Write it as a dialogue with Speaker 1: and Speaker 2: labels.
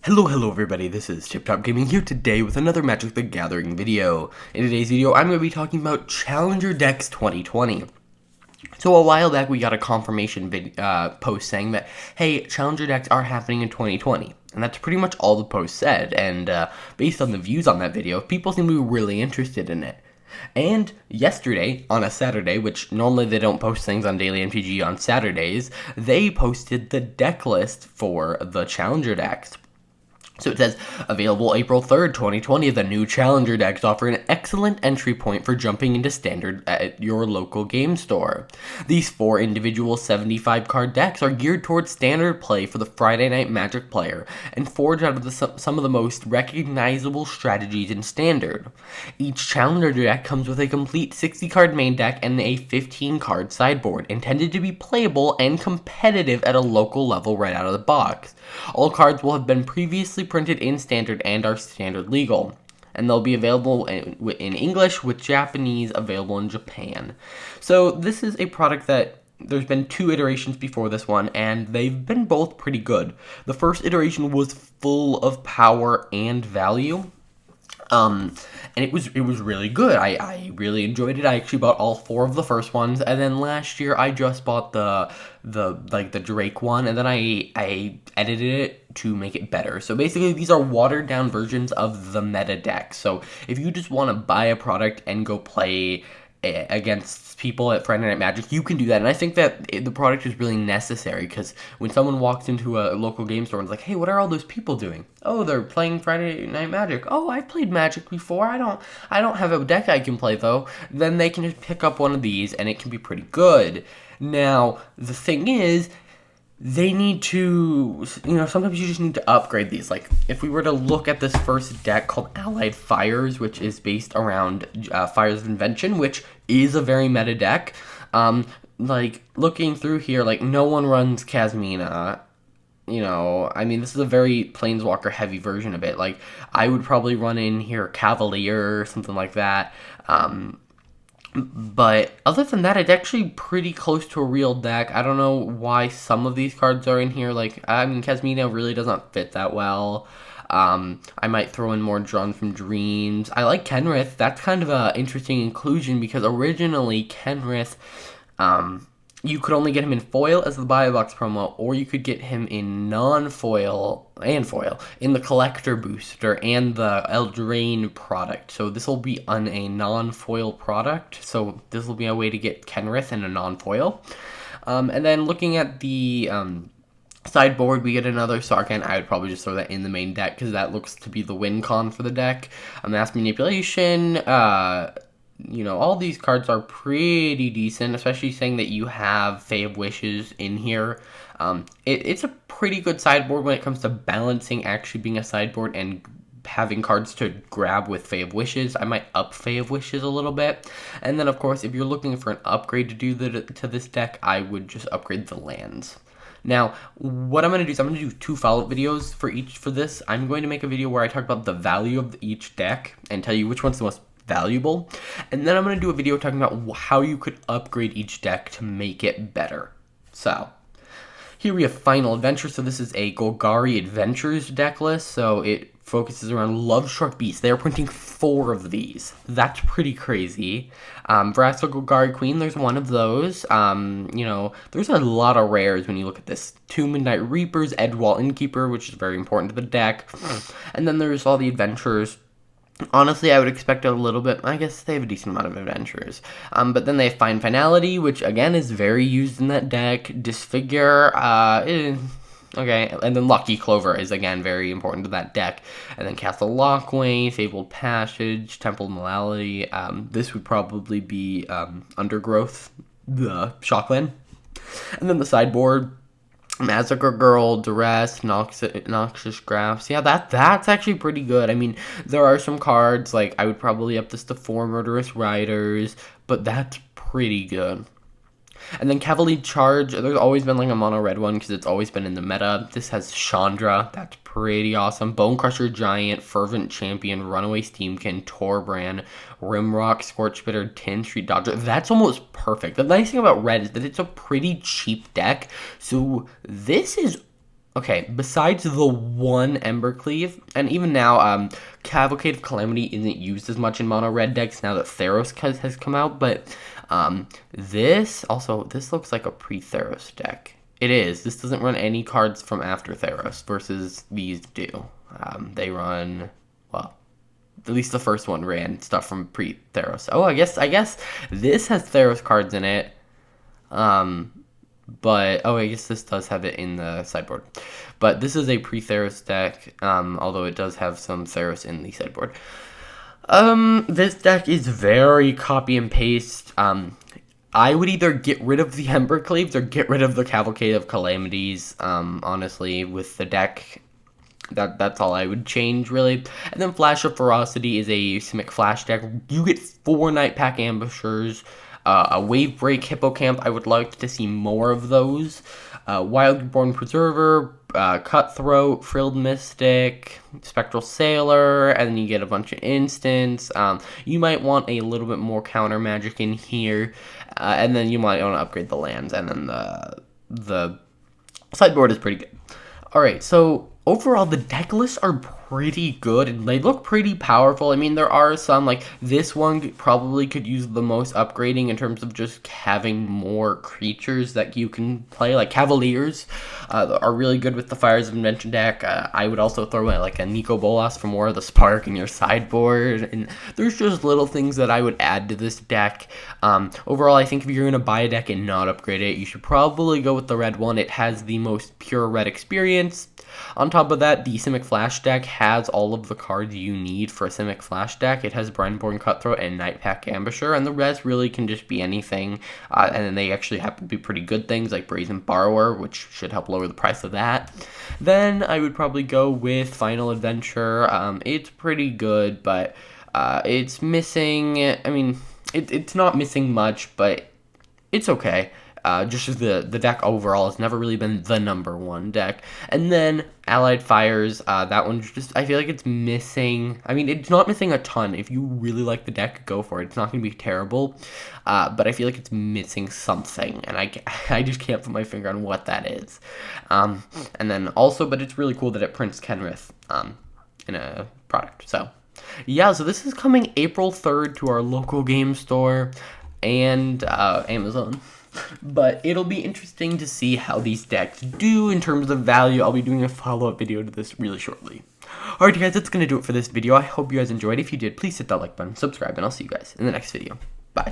Speaker 1: Hello everybody, this is Tip Top Gaming here today with another Magic the Gathering video. In today's video, I'm going to be talking about Challenger Decks 2020. So a while back, we got a confirmation post saying that, hey, Challenger Decks are happening in 2020. And that's pretty much all the post said, and based on the views on that video, people seem to be really interested in it. And yesterday, on a Saturday, which normally they don't post things on Daily MTG on Saturdays, they posted the deck list for the Challenger decks. So it says, available April 3rd, 2020, the new Challenger decks offer an excellent entry point for jumping into Standard at your local game store. These 4 individual 75-card decks are geared towards Standard play for the Friday Night Magic player, and forge out of some of the most recognizable strategies in Standard. Each Challenger deck comes with a complete 60-card main deck and a 15-card sideboard, intended to be playable and competitive at a local level right out of the box. All cards will have been previously printed in Standard and are Standard legal, and they'll be available in English, with Japanese available in Japan. So this is a product that there's been 2 iterations before this one, and they've been both pretty good. The first iteration was full of power and value. And it was really good. I really enjoyed it. I actually bought all 4 of the first ones, and then last year I just bought the Drake one, and then I edited it to make it better. So basically, these are watered down versions of the meta deck. So if you just want to buy a product and go play against people at Friday Night Magic, you can do that. And I think that the product is really necessary, because when someone walks into a local game store and is like, hey, what are all those people doing? Oh, they're playing Friday Night Magic. Oh, I've played Magic before. I don't have a deck I can play, though. Then they can just pick up one of these, and it can be pretty good. Now, the thing is, they need to, sometimes you just need to upgrade these. Like, if we were to look at this first deck called Allied Fires, which is based around Fires of Invention, which is a very meta deck. Like, looking through here, like, no one runs Kasmina. This is a very Planeswalker heavy version of it. Like, I would probably run in here Cavalier or something like that. But other than that, it's actually pretty close to a real deck. I don't know why some of these cards are in here. Like, Kasmina really doesn't fit that well. I might throw in more Drawn from Dreams. I like Kenrith. That's kind of an interesting inclusion, because originally Kenrith, you could only get him in foil as the buy a box promo, or you could get him in non-foil and foil in the collector booster and the Eldraine product. So this will be on a non-foil product. So this will be a way to get Kenrith in a non-foil. And then looking at the sideboard, we get another Sarkhan. I would probably just throw that in the main deck, because that looks to be the win con for the deck. Mass Manipulation. All these cards are pretty decent, especially saying that you have Fae of Wishes in here. It's a pretty good sideboard when it comes to balancing actually being a sideboard and having cards to grab with Fae of Wishes. I might up Fae of Wishes a little bit. And then, of course, if you're looking for an upgrade to do to this deck, I would just upgrade the lands. Now, what I'm going to do is I'm going to do 2 follow-up videos for this. I'm going to make a video where I talk about the value of each deck and tell you which one's the most valuable, and then I'm going to do a video talking about how you could upgrade each deck to make it better. So here we have Final Adventure. So this is a Golgari Adventures deck list, so it focuses around Love Struck Beast. They're printing 4 of these. That's pretty crazy. Vraska Golgari Queen, there's one of those. There's a lot of rares when you look at this. 2 Midnight Reapers, Edgewall Innkeeper, which is very important to the deck. And then there's all the adventures. Honestly, I would expect a little bit. I guess they have a decent amount of adventures. But then they have Find Finality, which again is very used in that deck. Disfigure, okay. And then Lucky Clover is again very important to that deck. And then Castle Lockway, Fabled Passage, Temple Malady. This would probably be Undergrowth, the Shockland. And then the sideboard. Massacre Girl, Duress, Noxious Graphs. Yeah, that's actually pretty good. I mean, there are some cards, like, I would probably up this to 4 Murderous Riders, but that's pretty good. And then Cavalier Charge, there's always been like a mono red one because it's always been in the meta. This has Chandra, that's pretty awesome. Bone Crusher Giant, Fervent Champion, Runaway Steamkin, Torbrand, Rimrock, Scorchbitter, Tin Street Dodger. That's almost perfect. The nice thing about red is that it's a pretty cheap deck, so this is Okay, besides the one Embercleave, and even now, Cavalcade of Calamity isn't used as much in mono red decks now that Theros has come out, but this looks like a pre-Theros deck. It is. This doesn't run any cards from after Theros versus these do. They run, well, at least the first one ran stuff from pre-Theros. Oh, I guess this has Theros cards in it. But, oh, I guess this does have it in the sideboard. But this is a pre-Theros deck, although it does have some Theros in the sideboard. This deck is very copy and paste. I would either get rid of the Embercleaves or get rid of the Cavalcade of Calamities, honestly, with the deck. That's all I would change, really. And then Flash of Ferocity is a Simic Flash deck. You get 4 Night Pack Ambushers, a Wave Break Hippocamp. I would like to see more of those. Wildborn Preserver, Cutthroat, Frilled Mystic, Spectral Sailor, and then you get a bunch of instants. You might want a little bit more counter magic in here, and then you might want to upgrade the lands, and then the sideboard is pretty good. Alright, so overall, the deck lists are pretty good, and they look pretty powerful. I mean, there are some, like, this one probably could use the most upgrading in terms of just having more creatures that you can play, like Cavaliers are really good with the Fires of Invention deck. I would also throw in, like, a Nico Bolas for more of the spark in your sideboard, and there's just little things that I would add to this deck. Overall, I think if you're going to buy a deck and not upgrade it, you should probably go with the red one. It has the most pure red experience. On top of that, the Simic Flash deck has all of the cards you need for a Simic Flash deck. It has Brandborn Cutthroat and Night Pack Ambusher, and the rest really can just be anything. And then they actually happen to be pretty good things, like Brazen Borrower, which should help lower the price of that. Then I would probably go with Final Adventure. It's pretty good, but it's missing, I mean, it's not missing much, but it's okay. Just as the deck overall has never really been the number one deck. And then Allied Fires, that one just, I feel like it's missing, I mean, it's not missing a ton. If you really like the deck, go for it. It's not going to be terrible, but I feel like it's missing something, and I just can't put my finger on what that is. And then also, but it's really cool that it prints Kenrith in a product. So, yeah, so this is coming April 3rd to our local game store and Amazon. But it'll be interesting to see how these decks do in terms of value. I'll be doing a follow-up video to this really shortly. Alright guys, that's going to do it for this video. I hope you guys enjoyed. If you did, please hit that like button, subscribe, and I'll see you guys in the next video. Bye.